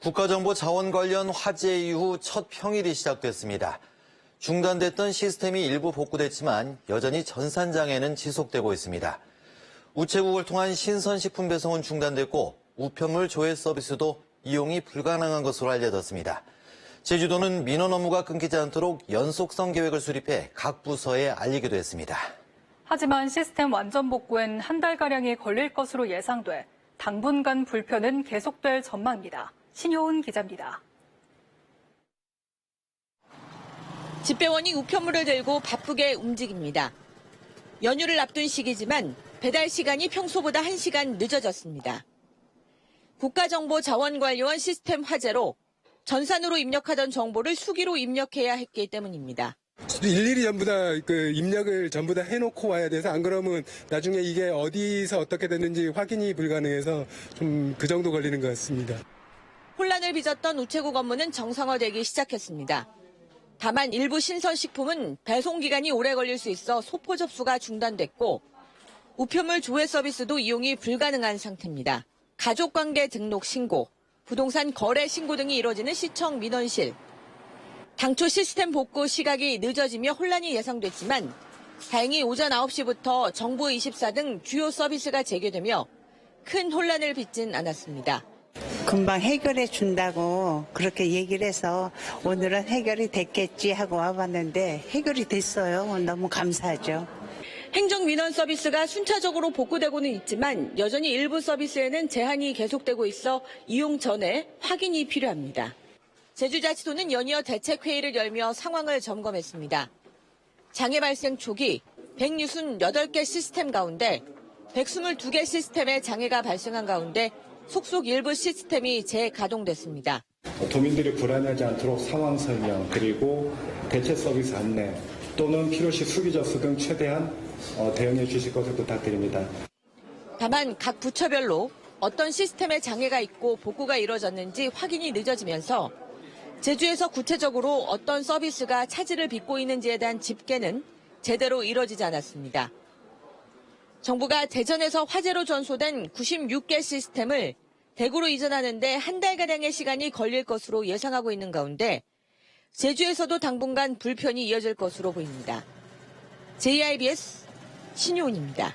국가정보 자원 관련 화재 이후 첫 평일이 시작됐습니다. 중단됐던 시스템이 일부 복구됐지만 여전히 전산장애는 지속되고 있습니다. 우체국을 통한 신선식품 배송은 중단됐고 우편물 조회 서비스도 이용이 불가능한 것으로 알려졌습니다. 제주도는 민원 업무가 끊기지 않도록 연속성 계획을 수립해 각 부서에 알리기도 했습니다. 하지만 시스템 완전 복구엔 한 달가량이 걸릴 것으로 예상돼 당분간 불편은 계속될 전망입니다. 신효은 기자입니다. 집배원이 우편물을 들고 바쁘게 움직입니다. 연휴를 앞둔 시기지만 배달 시간이 평소보다 1시간 늦어졌습니다. 국가정보자원관리원 시스템 화재로 전산으로 입력하던 정보를 수기로 입력해야 했기 때문입니다. 일일이 전부 다 입력을 전부 다 해놓고 와야 돼서 안 그러면 나중에 이게 어디서 어떻게 됐는지 확인이 불가능해서 좀 그 정도 걸리는 것 같습니다. 혼란을 빚었던 우체국 업무는 정상화되기 시작했습니다. 다만 일부 신선식품은 배송 기간이 오래 걸릴 수 있어 소포 접수가 중단됐고 우편물 조회 서비스도 이용이 불가능한 상태입니다. 가족관계 등록 신고, 부동산 거래 신고 등이 이뤄지는 시청 민원실. 당초 시스템 복구 시각이 늦어지며 혼란이 예상됐지만 다행히 오전 9시부터 정부24 등 주요 서비스가 재개되며 큰 혼란을 빚진 않았습니다. 금방 해결해 준다고 그렇게 얘기를 해서 오늘은 해결이 됐겠지 하고 와봤는데 해결이 됐어요. 너무 감사하죠. 행정민원 서비스가 순차적으로 복구되고는 있지만 여전히 일부 서비스에는 제한이 계속되고 있어 이용 전에 확인이 필요합니다. 제주자치도는 연이어 대책회의를 열며 상황을 점검했습니다. 장애 발생 초기 168개 시스템 가운데 122개 시스템에 장애가 발생한 가운데 속속 일부 시스템이 재가동됐습니다. 도민들이 불안하지 않도록 상황 설명 그리고 대체 서비스 안내 또는 필요시 수기 접수 등 최대한 대응해 주실 것을 부탁드립니다. 다만 각 부처별로 어떤 시스템에 장애가 있고 복구가 이뤄졌는지 확인이 늦어지면서 제주에서 구체적으로 어떤 서비스가 차질을 빚고 있는지에 대한 집계는 제대로 이뤄지지 않았습니다. 정부가 대전에서 화재로 전소된 96개 시스템을 대구로 이전하는데 한 달가량의 시간이 걸릴 것으로 예상하고 있는 가운데 제주에서도 당분간 불편이 이어질 것으로 보입니다. JIBS 신효은입니다.